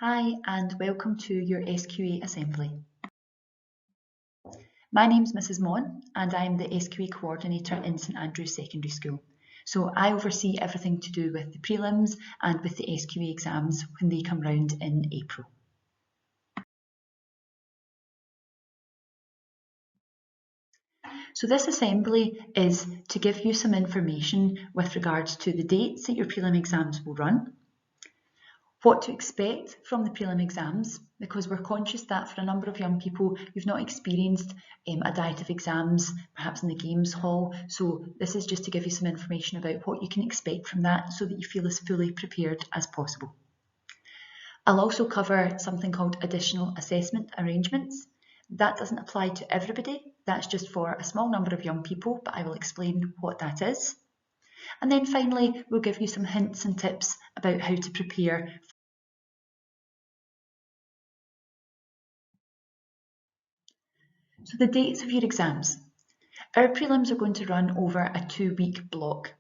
Hi and welcome to your SQA Assembly. My name's Mrs Mon and I'm the SQA Coordinator in St Andrews Secondary School. So I oversee everything to do with the prelims and with the SQA exams when they come round in April. So this assembly is to give you some information with regards to the dates that your prelim exams will run, what to expect from the prelim exams, because we're conscious that for a number of young people you've not experienced a diet of exams, perhaps in the games hall, so this is just to give you some information about what you can expect from that so that you feel as fully prepared as possible. I'll also cover something called additional assessment arrangements. That doesn't apply to everybody, that's just for a small number of young people, but I will explain what that is. And then finally, we'll give you some hints and tips about how to prepare. So the dates of your exams. Our prelims are going to run over a 2-week block,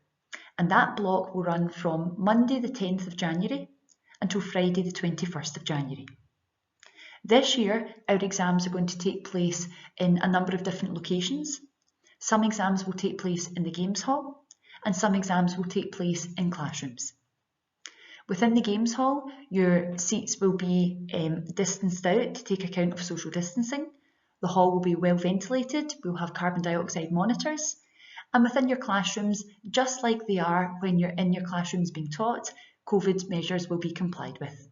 and that block will run from Monday the 10th of January until Friday the 21st of January. This year, our exams are going to take place in a number of different locations. Some exams will take place in the games hall, and some exams will take place in classrooms. Within the games hall, your seats will be distanced out to take account of social distancing. The hall will be well ventilated, we'll have carbon dioxide monitors, and within your classrooms, just like they are when you're in your classrooms being taught, COVID measures will be complied with.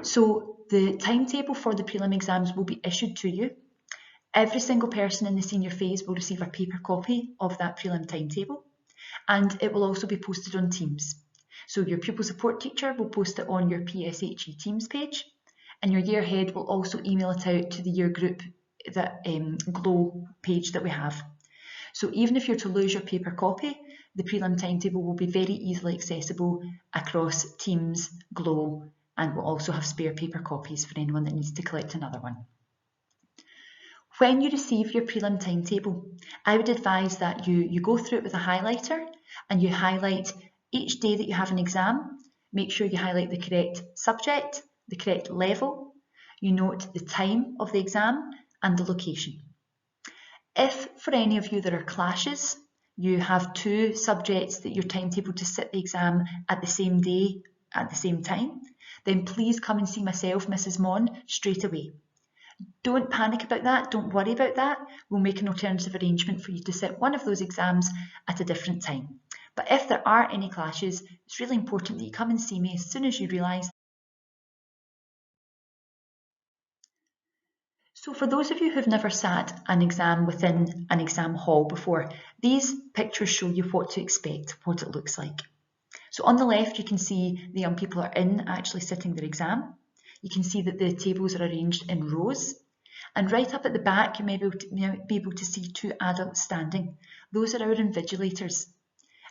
So the timetable for the prelim exams will be issued to you. Every single person in the senior phase will receive a paper copy of that prelim timetable, and it will also be posted on Teams. So your pupil support teacher will post it on your PSHE Teams page, and your year head will also email it out to the year group, that Glow page that we have. So even if you're to lose your paper copy, the prelim timetable will be very easily accessible across Teams, Glow, and we'll also have spare paper copies for anyone that needs to collect another one. When you receive your prelim timetable, I would advise that you go through it with a highlighter and you highlight each day that you have an exam. Make sure you highlight the correct subject, the correct level. You note the time of the exam and the location. If for any of you there are clashes, you have 2 subjects that you're timetabled to sit the exam at the same day, at the same time, then please come and see myself, Mrs Mon, straight away. Don't panic about that, don't worry about that. We'll make an alternative arrangement for you to sit one of those exams at a different time. But if there are any clashes, it's really important that you come and see me as soon as you realise. So for those of you who've never sat an exam within an exam hall before, these pictures show you what to expect, what it looks like. So on the left you can see the young people are actually sitting their exam. You can see that the tables are arranged in rows. And right up at the back you may be able to see 2 adults standing. Those are our invigilators.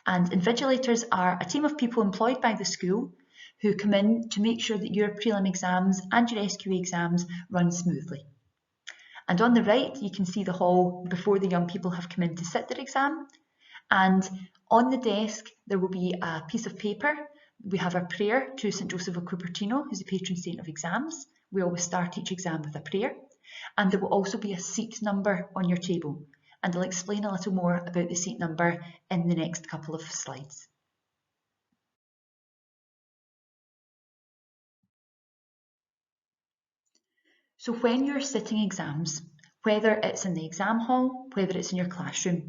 And invigilators are a team of people employed by the school who come in to make sure that your prelim exams and your SQA exams run smoothly. And on the right you can see the hall before the young people have come in to sit their exam. And on the desk there will be a piece of paper. We have a prayer to St Joseph of Cupertino, who's the patron saint of exams. We always start each exam with a prayer. And there will also be a seat number on your table. And I'll explain a little more about the seat number in the next couple of slides. So when you're sitting exams, whether it's in the exam hall, whether it's in your classroom,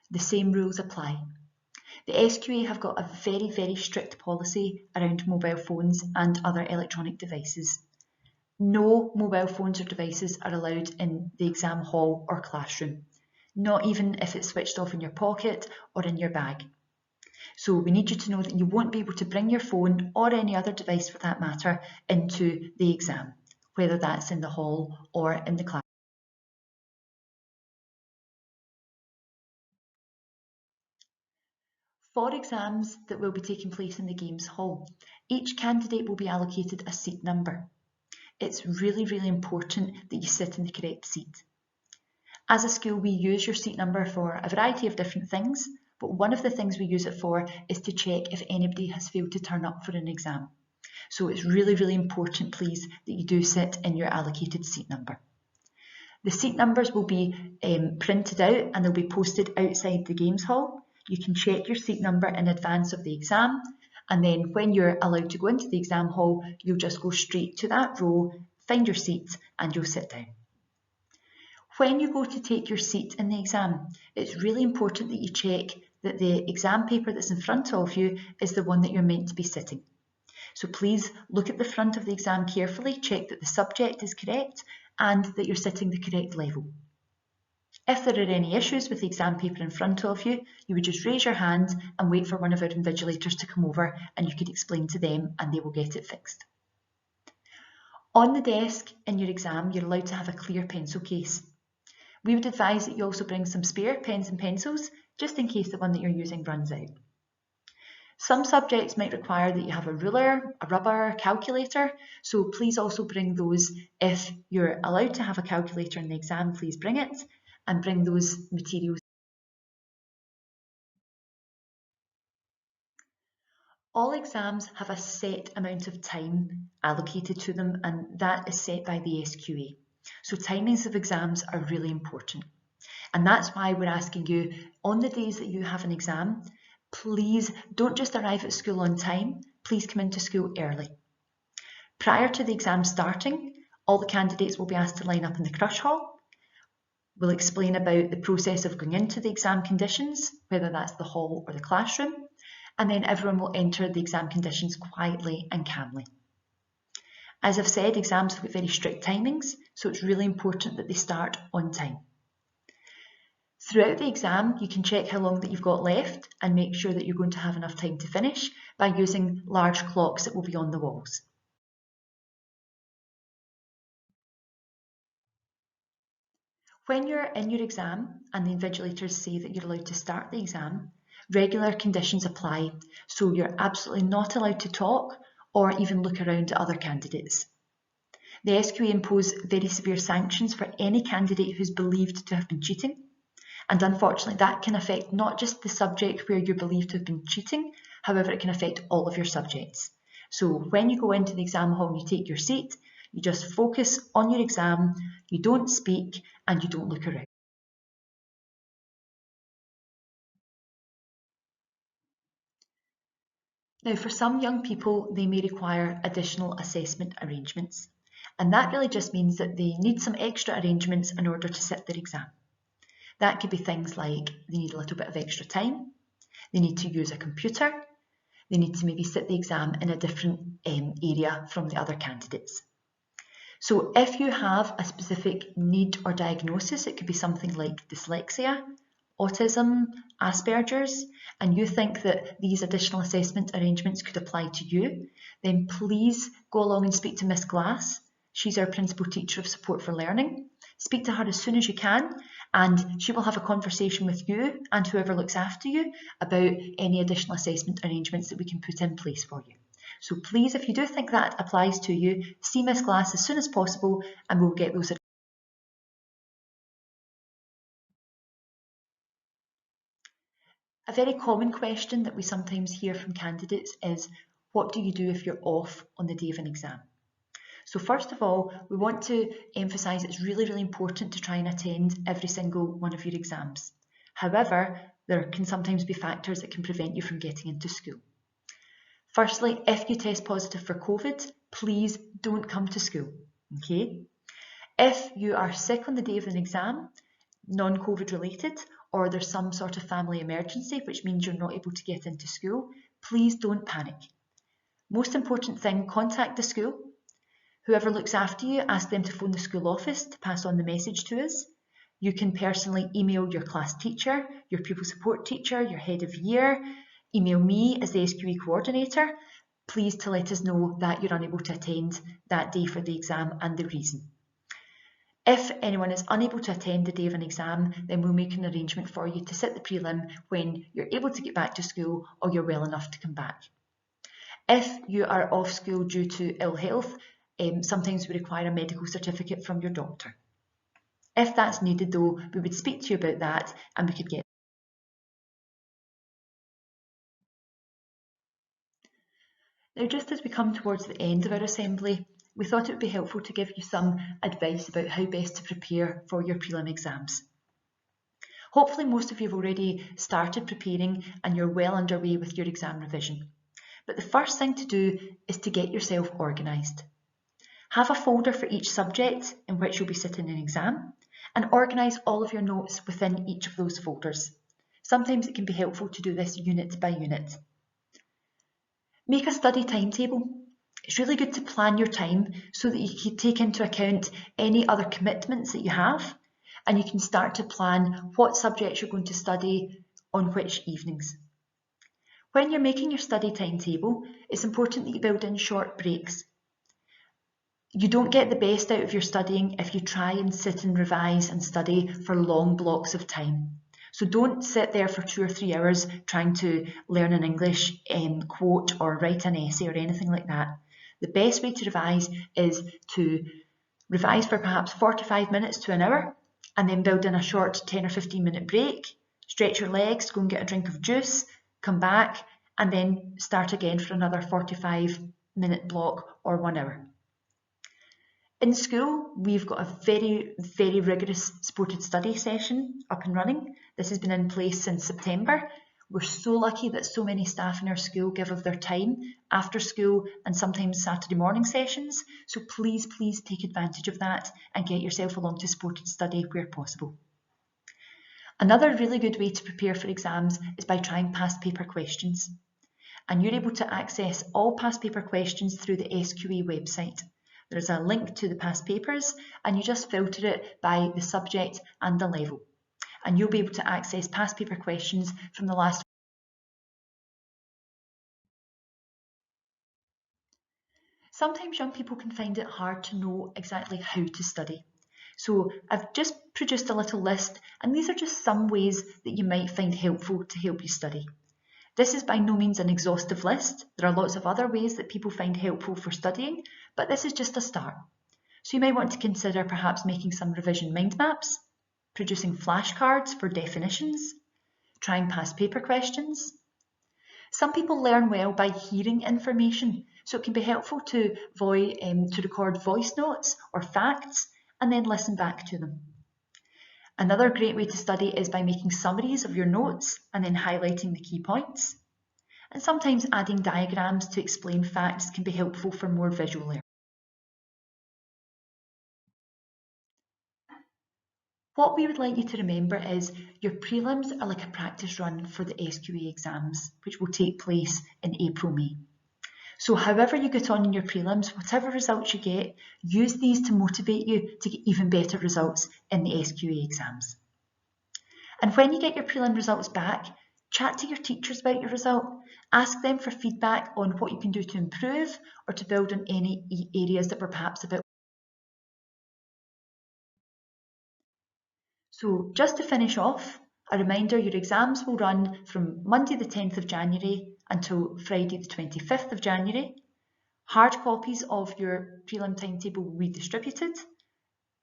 the same rules apply. The SQA have got a very, very strict policy around mobile phones and other electronic devices. No mobile phones or devices are allowed in the exam hall or classroom, not even if it's switched off in your pocket or in your bag. So we need you to know that you won't be able to bring your phone or any other device for that matter into the exam, whether that's in the hall or in the class. For exams that will be taking place in the games hall, each candidate will be allocated a seat number. It's really, really important that you sit in the correct seat. As a school, we use your seat number for a variety of different things, but one of the things we use it for is to check if anybody has failed to turn up for an exam. So it's really, really important, please, that you do sit in your allocated seat number. The seat numbers will be printed out and they'll be posted outside the games hall. You can check your seat number in advance of the exam, and then when you're allowed to go into the exam hall, you'll just go straight to that row, find your seat, and you'll sit down. When you go to take your seat in the exam, it's really important that you check that the exam paper that's in front of you is the one that you're meant to be sitting. So please look at the front of the exam carefully, check that the subject is correct and that you're sitting the correct level. If there are any issues with the exam paper in front of you, you would just raise your hand and wait for one of our invigilators to come over and you could explain to them and they will get it fixed. On the desk in your exam, you're allowed to have a clear pencil case. We would advise that you also bring some spare pens and pencils, just in case the one that you're using runs out. Some subjects might require that you have a ruler, a rubber, calculator, so please also bring those. If you're allowed to have a calculator in the exam, please bring it and bring those materials. All exams have a set amount of time allocated to them, and that is set by the SQA. So timings of exams are really important. And that's why we're asking you, on the days that you have an exam, please don't just arrive at school on time, please come into school early. Prior to the exam starting, all the candidates will be asked to line up in the crush hall. We'll explain about the process of going into the exam conditions, whether that's the hall or the classroom, and then everyone will enter the exam conditions quietly and calmly. As I've said, exams have got very strict timings, so it's really important that they start on time. Throughout the exam, you can check how long that you've got left and make sure that you're going to have enough time to finish by using large clocks that will be on the walls. When you're in your exam and the invigilators say that you're allowed to start the exam, regular conditions apply, so you're absolutely not allowed to talk or even look around at other candidates. The SQA impose very severe sanctions for any candidate who's believed to have been cheating, and unfortunately that can affect not just the subject where you're believed to have been cheating, however it can affect all of your subjects. So when you go into the exam hall and you take your seat, you just focus on your exam, you don't speak and you don't look around. Now, for some young people, they may require additional assessment arrangements, and that really just means that they need some extra arrangements in order to sit their exam. That could be things like they need a little bit of extra time, they need to use a computer, they need to maybe sit the exam in a different area from the other candidates. So if you have a specific need or diagnosis, it could be something like dyslexia, autism, Asperger's, and you think that these additional assessment arrangements could apply to you, then please go along and speak to Miss Glass. She's our Principal Teacher of Support for Learning. Speak to her as soon as you can, and she will have a conversation with you and whoever looks after you about any additional assessment arrangements that we can put in place for you. So please, if you do think that applies to you, see Miss Glass as soon as possible and we'll get those. A very common question that we sometimes hear from candidates is, what do you do if you're off on the day of an exam? So first of all, we want to emphasise it's really, really important to try and attend every single one of your exams. However, there can sometimes be factors that can prevent you from getting into school. Firstly, if you test positive for COVID, please don't come to school, okay? If you are sick on the day of an exam, non-COVID related, or there's some sort of family emergency, which means you're not able to get into school, please don't panic. Most important thing, contact the school. Whoever looks after you, ask them to phone the school office to pass on the message to us. You can personally email your class teacher, your pupil support teacher, your head of year, email me as the SQA coordinator, please to let us know that you're unable to attend that day for the exam and the reason. If anyone is unable to attend the day of an exam, then we'll make an arrangement for you to sit the prelim when you're able to get back to school or you're well enough to come back. If you are off school due to ill health, sometimes we require a medical certificate from your doctor. If that's needed though, we would speak to you about that and we could get. Now, just as we come towards the end of our assembly, we thought it would be helpful to give you some advice about how best to prepare for your prelim exams. Hopefully most of you have already started preparing and you're well underway with your exam revision. But the first thing to do is to get yourself organised. Have a folder for each subject in which you'll be sitting an exam and organise all of your notes within each of those folders. Sometimes it can be helpful to do this unit by unit. Make a study timetable. It's really good to plan your time so that you can take into account any other commitments that you have, and you can start to plan what subjects you're going to study on which evenings. When you're making your study timetable, it's important that you build in short breaks. You don't get the best out of your studying if you try and sit and revise and study for long blocks of time. So don't sit there for 2 or 3 hours trying to learn an English quote or write an essay or anything like that. The best way to revise is to revise for perhaps 45 minutes to an hour and then build in a short 10 or 15 minute break, stretch your legs, go and get a drink of juice, come back and then start again for another 45-minute block or 1 hour. In school, we've got a very, very rigorous supported study session up and running. This has been in place since September. We're so lucky that so many staff in our school give of their time after school and sometimes Saturday morning sessions. So please, please take advantage of that and get yourself along to supported study where possible. Another really good way to prepare for exams is by trying past paper questions. And you're able to access all past paper questions through the SQA website. There's a link to the past papers and you just filter it by the subject and the level. And you'll be able to access past paper questions from the last. Sometimes young people can find it hard to know exactly how to study. So I've just produced a little list and these are just some ways that you might find helpful to help you study. This is by no means an exhaustive list. There are lots of other ways that people find helpful for studying, but this is just a start. So you might want to consider perhaps making some revision mind maps, producing flashcards for definitions, trying past paper questions. Some people learn well by hearing information, so it can be helpful to record voice notes or facts and then listen back to them. Another great way to study is by making summaries of your notes and then highlighting the key points. And sometimes adding diagrams to explain facts can be helpful for more visual learning. What we would like you to remember is your prelims are like a practice run for the SQA exams, which will take place in April, May. So however you get on in your prelims, whatever results you get, use these to motivate you to get even better results in the SQA exams. And when you get your prelim results back, chat to your teachers about your result. Ask them for feedback on what you can do to improve or to build on any areas that were perhaps a bit. So just to finish off, a reminder, your exams will run from Monday the 10th of January until Friday the 25th of January. Hard copies of your prelim timetable will be distributed.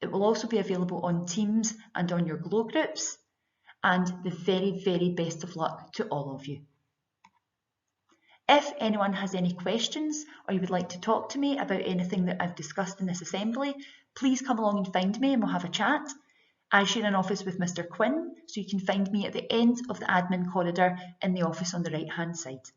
It will also be available on Teams and on your Glow groups. And the very, very best of luck to all of you. If anyone has any questions or you would like to talk to me about anything that I've discussed in this assembly, please come along and find me and we'll have a chat. I share an office with Mr. Quinn, so you can find me at the end of the admin corridor in the office on the right-hand side.